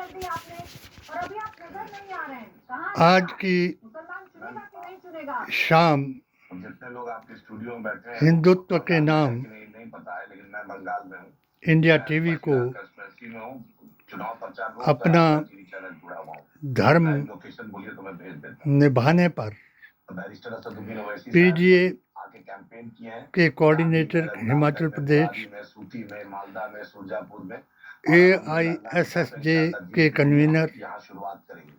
कर दी आपने और अभी आप नजर नहीं आ रहे हैं। कहाँ आज की मुसलमान चुनेगा कि नहीं चुनेगा? शाम जितने लोग आपके स्टूडियो में बैठे हैं हिंदुत्व के नाम नहीं पता है, लेकिन मैं बंगाल में हूँ, इंडिया टीवी को में हूँ, चुनाव प्रचार अपना जुड़ा हुआ हूँ। धर्म लोकेशन बोलिए तो मैं भेज देता हूँ। निभाने पर बैरिस्टर असदुद्दीन ओवैसी पीजीए आके कैंपेन किए हैं के कोऑर्डिनेटर हिमाचल प्रदेश, में, सूती में, मालदा में, सुरजापुर में, AISSJ के कन्वीनर यहाँ शुरुआत करेंगे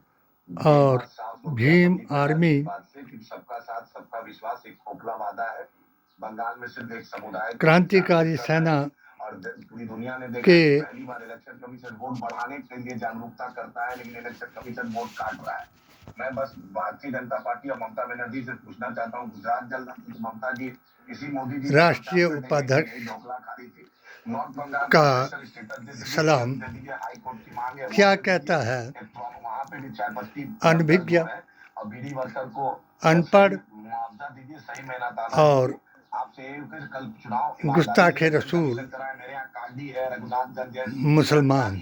और भीम आर्मी सबका साथ सबका विश्वास एक खोखला वादा है। बंगाल में सिर्फ एक समुदाय क्रांतिकारी सेना और पूरी दुनिया ने देखा के पहली बार इलेक्शन कमीशन वोट बढ़ाने के लिए जागरूकता करता है, लेकिन इलेक्शन कमीशन वोट काट रहा है। मैं बस भारतीय जनता पार्टी और ममता बनर्जी से पूछना चाहता हूँ, गुजरात जल ममता जी इसी मोदी जी राष्ट्रीय उपाध्यक्ष का सलाम क्या कहता है? अनभिज्ञ, अनपढ़ और गुस्ताखे रसूल मुसलमान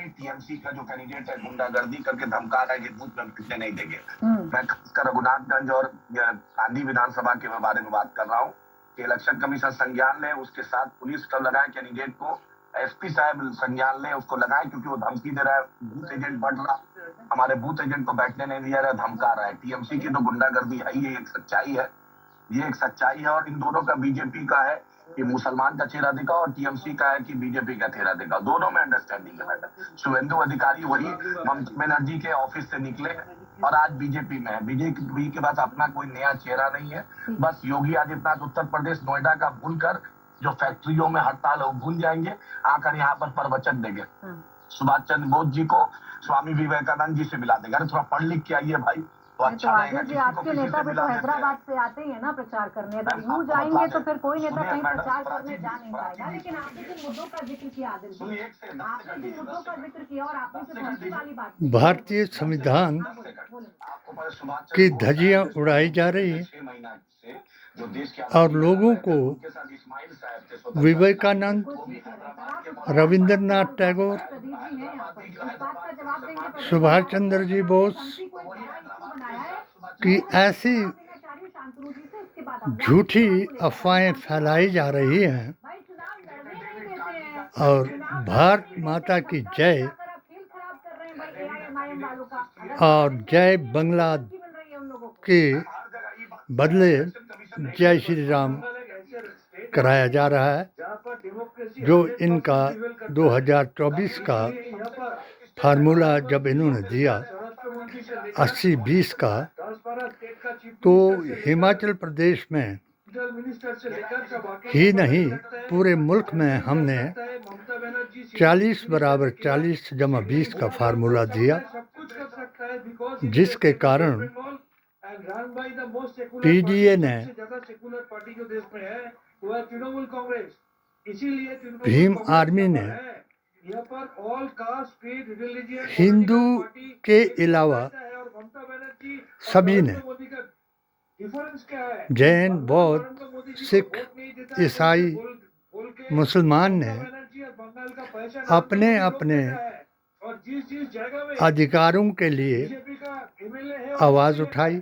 टीएमसी का जो कैंडिडेट है गुंडागर्दी करके धमका रहा है कि बूथ में कितने नहीं देंगे। मैं खासकर रघुनाथगंज और गांधी विधानसभा के बारे में बात कर रहा हूँ कि इलेक्शन कमीशन संज्ञान ले, उसके साथ पुलिस का लगाए, कैंडिडेट को एसपी साहब संज्ञान ले, उसको लगाए, क्योंकि वो धमकी दे रहा है, बूथ एजेंट बढ़ रहा, हमारे बूथ एजेंट को बैठने नहीं दिया रहा, धमका रहा है। टीएमसी की तो गुंडागर्दी है, ये एक सच्चाई है, ये एक सच्चाई है। और इन दोनों का बीजेपी का है कि मुसलमान का चेहरा दिखाओ और टीएमसी का है कि बीजेपी का चेहरा दिखाओ, दोनों में अंडरस्टैंडिंग है। मैडम शुभेंदु अधिकारी वही ममता बनर्जी के ऑफिस से निकले और आज बीजेपी में है। बीजेपी के पास अपना कोई नया चेहरा नहीं है। बस योगी आदित्यनाथ उत्तर प्रदेश नोएडा का भूलकर जो फैक्ट्रियों में हड़ताल हो भूल जाएंगे, आकर यहाँ पर प्रवचन देंगे। सुभाष चंद्र बोस जी को स्वामी विवेकानंद जी से मिला देगा। अरे थोड़ा पढ़ लिख के आइए भाई, तो अच्छा रहेगा। जी आपके नेता भी तो हैदराबाद से आते ही है ना प्रचार करने, अगर यूं जाएंगे तो फिर कोई नेता कहीं प्रचार करने जा नहीं पाएगा। लेकिन आपने जिन मुद्दों का जिक्र किया आदिल जी, आपने जिन मुद्दों का जिक्र किया और आपने जो भर्ती वाली बात, भारतीय संविधान की धज्जियां उड़ाई जा रही है और लोगों को विवेकानंद, रविंद्रनाथ टैगोर, सुभाष चंद्र जी बोस की ऐसी झूठी अफवाहें फैलाई जा रही हैं और भारत माता की जय और जय बंगला के बदले जय श्री राम कराया जा रहा है, जो इनका 2024 का फार्मूला जब इन्होंने दिया 80-20 का, तो हिमाचल प्रदेश में ही नहीं पूरे मुल्क में हमने 40 बराबर 40 जमा 20 का फार्मूला दिया, जिसके कारण पीडीए ने भीम आर्मी ने हिंदू के अलावा सभी ने, जैन, बौद्ध, सिख, ईसाई, मुसलमान ने अपने अपने अधिकारों के लिए आवाज़ उठाई,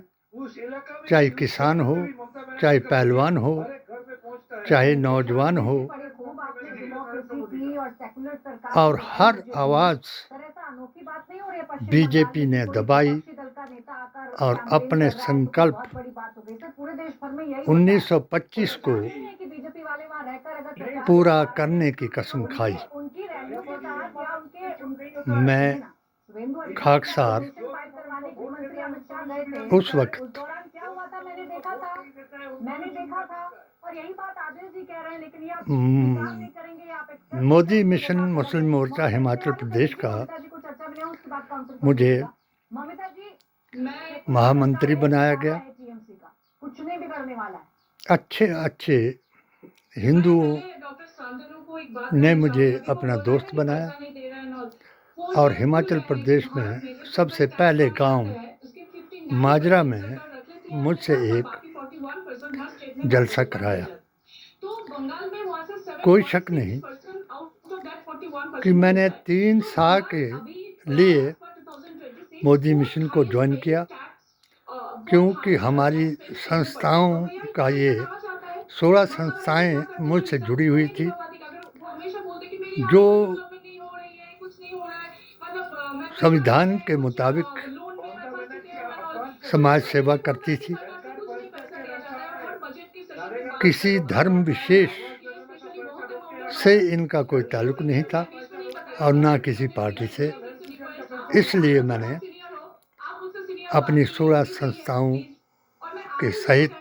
चाहे किसान हो, चाहे पहलवान हो, चाहे नौजवान हो, और हर आवाज़ बीजेपी ने दबाई और अपने संकल्प 1925 को पूरा करने की कसम खाई। मैं खाकसार उस वक्त मोदी मिशन मुस्लिम मोर्चा हिमाचल प्रदेश का मुझे महामंत्री बनाया गया। अच्छे हिंदुओं ने मुझे अपना दोस्त बनाया और हिमाचल प्रदेश में सबसे पहले गांव माजरा में मुझसे एक जलसा कराया। कोई शक नहीं कि मैंने 3 साल के लिए मोदी मिशन को ज्वाइन किया, क्योंकि हमारी संस्थाओं का ये 16 संस्थाएं मुझसे जुड़ी हुई थी, जो संविधान के मुताबिक समाज सेवा करती थी। किसी धर्म विशेष से इनका कोई ताल्लुक नहीं था और ना किसी पार्टी से। इसलिए मैंने अपनी 16 संस्थाओं के सहित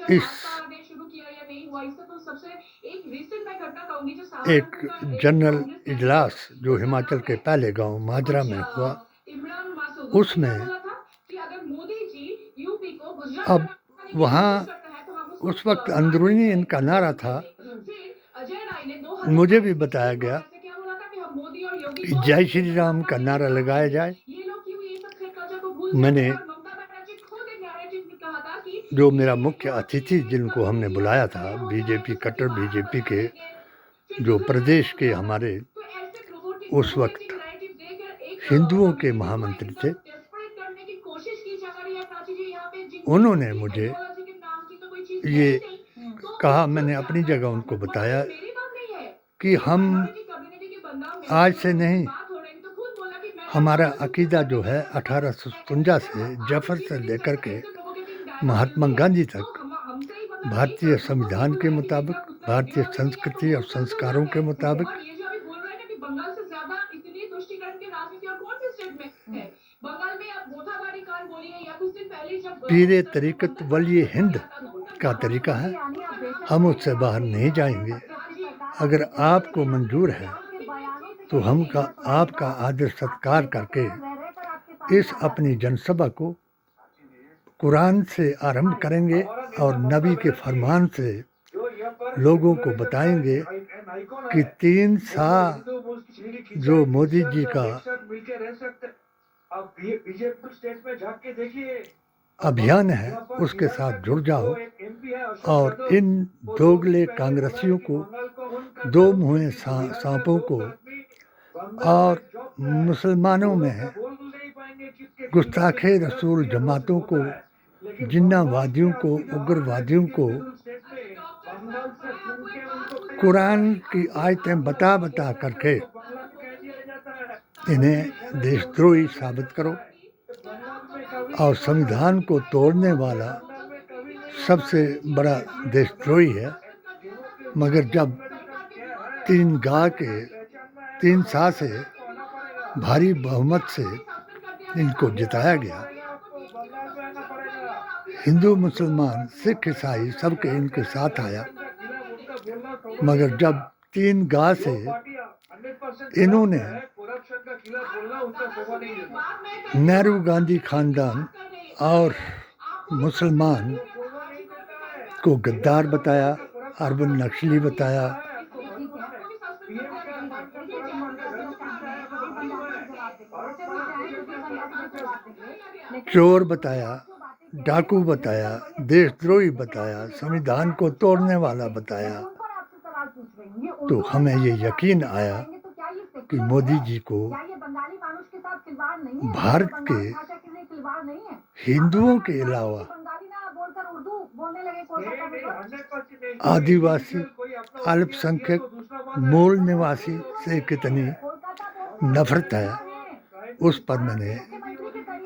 इस एक जनरल इजलास जो हिमाचल के पहले गांव माजरा में हुआ, उसमें अब वहाँ उस वक्त अंदरूनी इनका नारा था, मुझे भी बताया गया कि जय श्री राम का नारा लगाया जाए। मैंने जो मेरा मुख्य अतिथि जिनको हमने बुलाया था, बीजेपी कट्टर बीजेपी के जो प्रदेश के हमारे उस वक्त हिंदुओं के महामंत्री थे, उन्होंने मुझे ये कहा, मैंने अपनी जगह उनको बताया कि हम आज से नहीं, हमारा अकीदा जो है 1857 से जफर से लेकर के महात्मा गांधी तक भारतीय संविधान के मुताबिक, भारतीय संस्कृति और संस्कारों के मुताबिक पीरे तरीक़त वली हिंद का तरीका है। हम उससे बाहर नहीं जाएंगे। अगर आपको मंजूर है तो हम आपका आदर सत्कार करके इस अपनी जनसभा को कुरान से आरंभ करेंगे और नबी के फरमान से लोगों को बताएंगे कि 3 साल जो मोदी जी का अभियान है उसके साथ जुड़ जाओ और इन दोगले कांग्रेसियों को, दो मुँहे सांपों को और मुसलमानों में गुस्ताखे रसूल जमातों को, जिन्नावादियों को, उग्रवादियों को कुरान की आयतें बता बता करके इन्हें देशद्रोही साबित करो। और संविधान को तोड़ने वाला सबसे बड़ा देशद्रोही है। मगर जब 3 साल से भारी बहुमत से इनको जिताया गया, हिंदू मुसलमान सिख ईसाई सबके इनके साथ आया, मगर जब 3 गांव से इन्होंने नेहरू गांधी खानदान और मुसलमान को गद्दार बताया, अर्बन नक्सली बताया, चोर बताया, डाकू बताया, देशद्रोही बताया, संविधान को तोड़ने वाला बताया, तो हमें ये यकीन आया कि मोदी जी को भारत के हिंदुओं के अलावा आदिवासी, अल्पसंख्यक, मूल निवासी से कितनी नफरत है, उस पर मैंने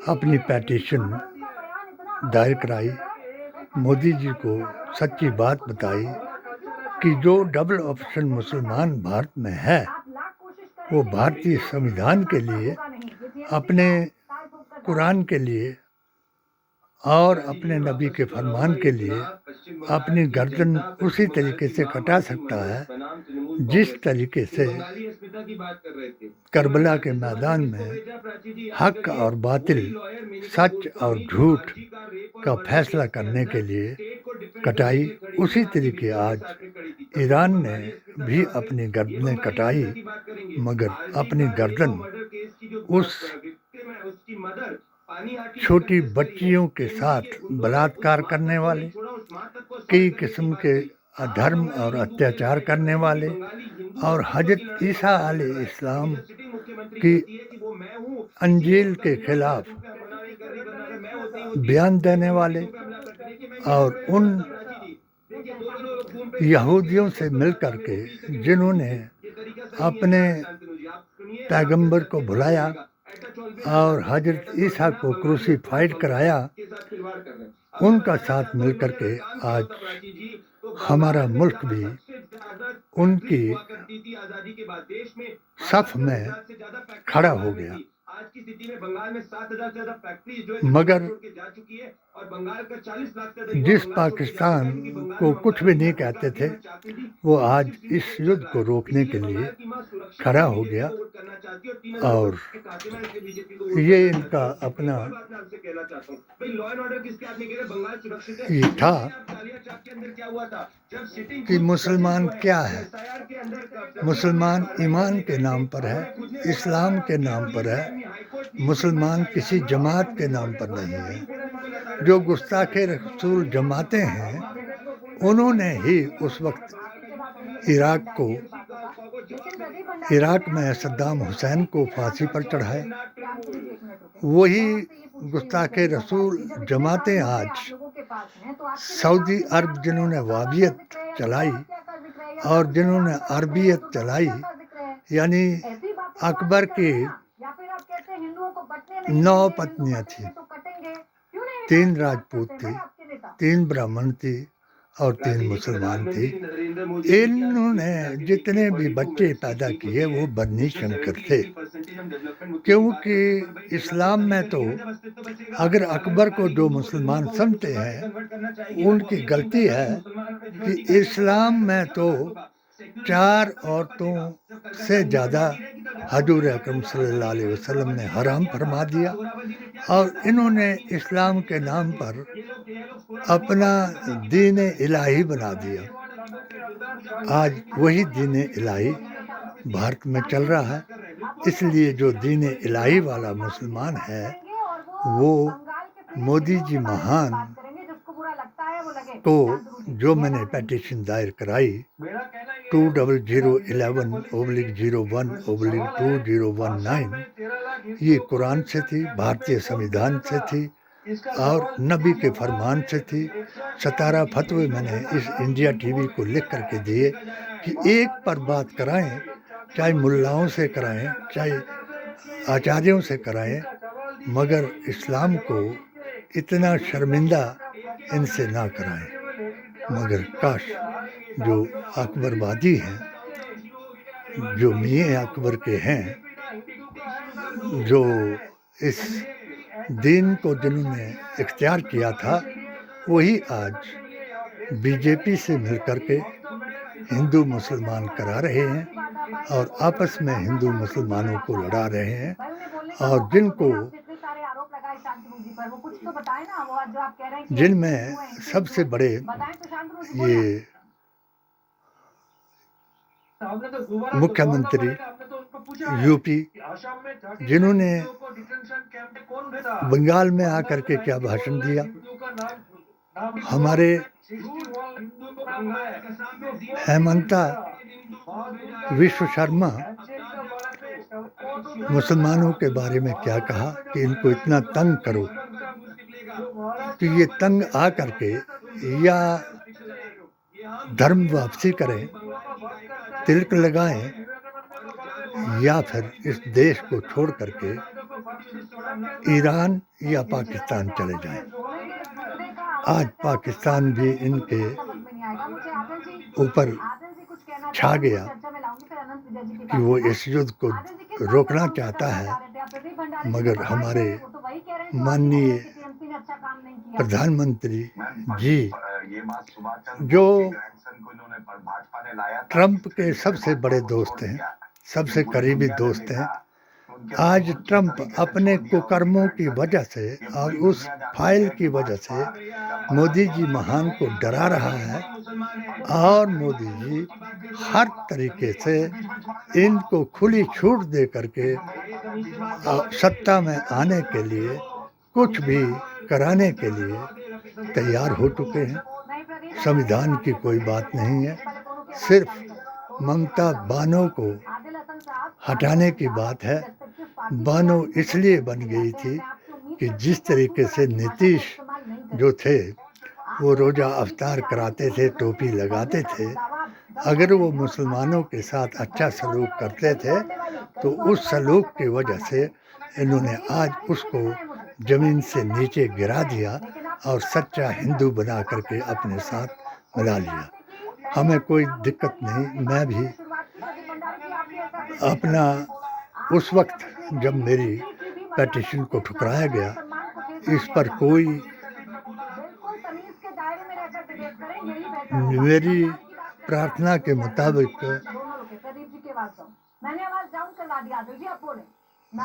अपनी पेटिशन दायर कराई। मोदी जी को सच्ची बात बताई कि जो डबल ऑप्शन मुसलमान भारत में है, वो भारतीय संविधान के लिए, अपने कुरान के लिए और अपने नबी के फरमान के लिए अपनी गर्दन उसी तरीके से कटा सकता है जिस तरीके से करबला के मैदान में हक और बातिल, सच और झूठ का फैसला करने के लिए कटाई, उसी तरीके आज ईरान ने भी अपनी गर्दनें कटाई, मगर अपनी गर्दन उस छोटी बच्चियों के साथ बलात्कार करने वाले, कई किस्म के अधर्म और अत्याचार करने वाले और हजरत ईसा अलैहिस्सलाम की अंजील के खिलाफ बयान देने वाले और उन यहूदियों से मिलकर के जिन्होंने अपने पैगंबर को भुलाया और हजरत ईसा को क्रूसीफाइड कराया, उनका साथ मिलकर के आज हमारा मुल्क भी उनकी सफ में खड़ा हो गया। मगर जिस पाकिस्तान को कुछ भी नहीं कहते थे, वो आज इस युद्ध को रोकने के लिए खड़ा हो गया और ये इनका अपना ये था कि मुसलमान क्या है। मुसलमान ईमान के नाम पर है, इस्लाम के नाम पर है, मुसलमान किसी जमात के नाम पर नहीं है। जो गुस्ताखे रसूल जमाते हैं, उन्होंने ही उस वक्त इराक में सद्दाम हुसैन को फांसी पर चढ़ाया। वही गुस्ताखे रसूल जमातें आज सऊदी अरब जिन्होंने वाबियत चलाई और जिन्होंने अरबियत चलाई, यानी अकबर की 9 पत्नियां थी, 3 राजपूत थी, 3 ब्राह्मण थी और 3 मुसलमान थी। इन्होंने जितने भी बच्चे पैदा किए वो बन्नी शंकर थे, क्योंकि इस्लाम में तो अगर अकबर को जो मुसलमान समझते हैं उनकी गलती है कि इस्लाम में तो 4 औरतों से ज़्यादा हजूर अकरम सल्लल्लाहु अलैहि वसल्लम ने हराम फरमा दिया और इन्होंने इस्लाम के नाम पर अपना दीन इलाही बना दिया। आज वही दीन इलाही भारत में चल रहा है, इसलिए जो दीन इलाही वाला मुसलमान है वो मोदी जी महान को जो मैंने पेटिशन दायर कराई 2011/01/2019 ये कुरान से थी, भारतीय संविधान से थी और नबी के फरमान से थी। 17 फतवे मैंने इस इंडिया टीवी को लिख करके दिए कि एक पर बात कराएं, चाहे मुल्लाओं से कराएं, चाहे आचार्यों से कराएं, मगर इस्लाम को इतना शर्मिंदा इनसे ना कराएं। मगर काश जो अकबरवादी हैं, जो मियां अकबर के हैं, जो इस दीन को जिन्होंने इख्तियार किया था, वही आज बीजेपी से मिलकर के हिंदू मुसलमान करा रहे हैं और आपस में हिंदू मुसलमानों को लड़ा रहे हैं और जिनमें सबसे बड़े ये मुख्यमंत्री यूपी, जिन्होंने बंगाल में आकर के क्या भाषण दिया। हमारे हेमंता विश्व शर्मा मुसलमानों के बारे में क्या कहा कि इनको इतना तंग करो कि ये तंग आ करके या धर्म वापसी करें, तिलक लगाएं, या फिर इस देश को छोड़ करके ईरान या पाकिस्तान चले जाएं। आज पाकिस्तान भी इनके ऊपर छा गया कि वो इस युद्ध को रोकना चाहता है, मगर हमारे माननीय प्रधानमंत्री जी जो ट्रंप के सबसे बड़े दोस्त हैं, सबसे करीबी दोस्त हैं, आज ट्रंप अपने कुकर्मों की वजह से और उस फाइल की वजह से मोदी जी महान को डरा रहा है और मोदी जी हर तरीके से इनको खुली छूट दे करके सत्ता में आने के लिए, कुछ भी कराने के लिए तैयार हो चुके हैं। संविधान की कोई बात नहीं है, सिर्फ ममता बानो को हटाने की बात है। बानो इसलिए बन गई थी कि जिस तरीके से नीतीश जो थे वो रोज़ा अफ्तार कराते थे, टोपी लगाते थे, अगर वो मुसलमानों के साथ अच्छा सलूक करते थे तो उस सलूक की वजह से इन्होंने आज उसको ज़मीन से नीचे गिरा दिया और सच्चा हिंदू बना करके अपने साथ मिला लिया। हमें कोई दिक्कत नहीं, मैं भी अपना उस वक्त जब मेरी पेटिशन को ठुकराया गया, इस पर कोई मेरी प्रार्थना के मुताबिक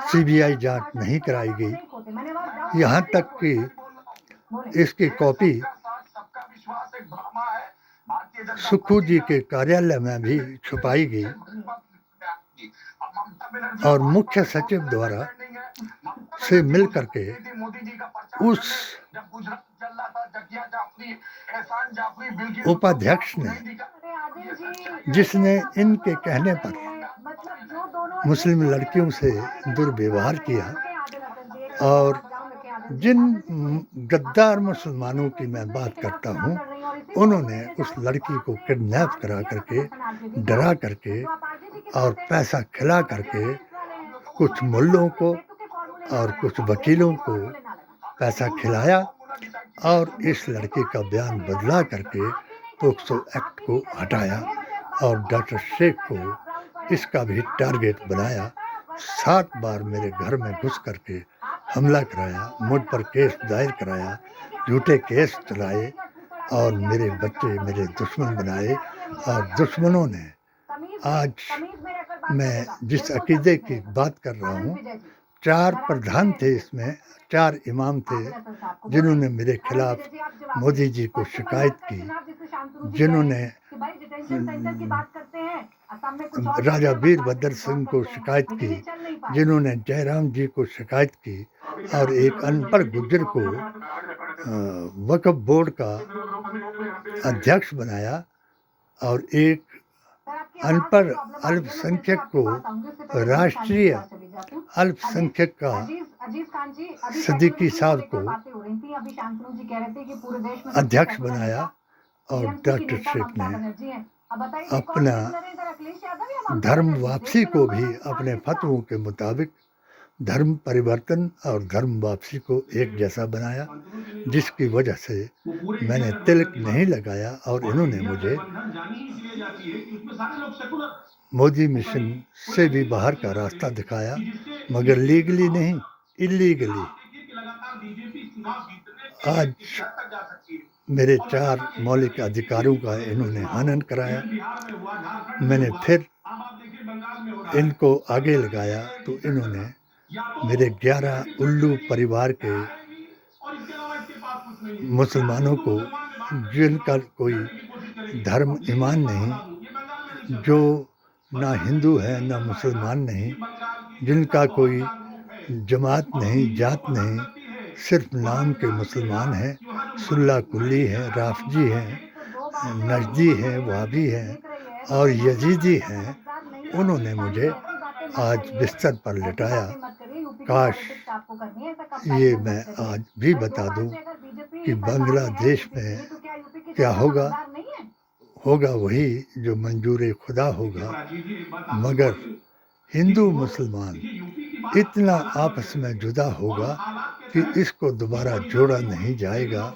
सीबीआई जांच नहीं कराई गई। यहाँ तक कि इसकी कॉपी सुक्खू जी के कार्यालय में भी छुपाई गई और मुख्य सचिव द्वारा से मिल करके उस उपाध्यक्ष ने, जिसने इनके कहने पर मुस्लिम लड़कियों से दुर्व्यवहार किया और जिन गद्दार मुसलमानों की मैं बात करता हूँ, उन्होंने उस लड़की को किडनैप करा करके, डरा करके और पैसा खिला करके कुछ मुल्लों को और कुछ वकीलों को पैसा खिलाया और इस लड़की का बयान बदला करके पोक्सो एक्ट को हटाया और डॉक्टर शेख को इसका भी टारगेट बनाया। 7 बार मेरे घर में घुस करके हमला कराया, मुझ पर केस दायर कराया, झूठे केस चलाए और मेरे बच्चे मेरे दुश्मन बनाए। और दुश्मनों ने आज मैं जिस अकीदे की बात कर रहा हूँ, 4 प्रधान थे इसमें, 4 इमाम थे जिन्होंने मेरे खिलाफ मोदी जी को शिकायत की, जिन्होंने राजा वीरभद्र सिंह को शिकायत की, जिन्होंने जयराम जी को शिकायत की और एक अनपढ़ गुज्जर को वक्फ बोर्ड का अध्यक्ष बनाया और एक अनपढ़ अल्पसंख्यक को राष्ट्रीय अल्पसंख्यक का सिद्दीकी साहब को अध्यक्ष बनाया और डॉक्टर शेख ने अपना धर्म वापसी को भी अपने फतवों के मुताबिक धर्म परिवर्तन और धर्म वापसी को एक जैसा बनाया, जिसकी वजह से मैंने तिलक नहीं लगाया और इन्होंने मुझे मोदी मिशन से भी बाहर का रास्ता दिखाया, मगर लीगली नहीं, इलीगली। आज मेरे 4 मौलिक अधिकारों का इन्होंने हनन कराया। मैंने फिर इनको आगे लगाया तो इन्होंने मेरे 11 उल्लू परिवार के मुसलमानों को, जिनका कोई धर्म ईमान नहीं, जो ना हिंदू है ना मुसलमान नहीं, जिनका कोई जमात नहीं, जात नहीं, सिर्फ नाम के मुसलमान हैं, सुल्ला कुल्ली हैं, राफजी हैं, नजदी हैं, वहाबी हैं और यजीदी हैं, उन्होंने मुझे आज बिस्तर पर लिटाया। काश ये मैं आज भी बता दूं कि बांग्लादेश में क्या होगा, होगा वही जो मंजूर खुदा होगा, मगर हिंदू मुसलमान इतना आपस में जुदा होगा कि इसको दोबारा जोड़ा नहीं जाएगा।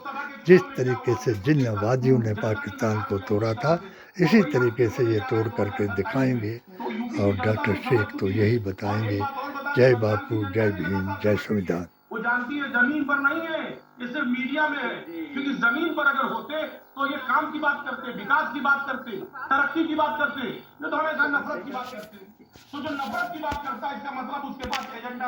जिस तरीके से जिन्नवादियों ने पाकिस्तान को तोड़ा था, इसी तरीके से ये तोड़ करके दिखाएंगे और डॉक्टर शेख तो यही बताएंगे। जय बापू, जय भीम, जय संविधान। वो जानती है जमीन पर नहीं है, ये सिर्फ मीडिया में है, क्योंकि जमीन पर अगर होते तो ये काम की बात करते, विकास की बात करते, तरक्की की बात करते, ये तो हमेशा नफरत की बात करते। तो जो नफरत की बात करता है इसका मतलब उसके पास एजेंडा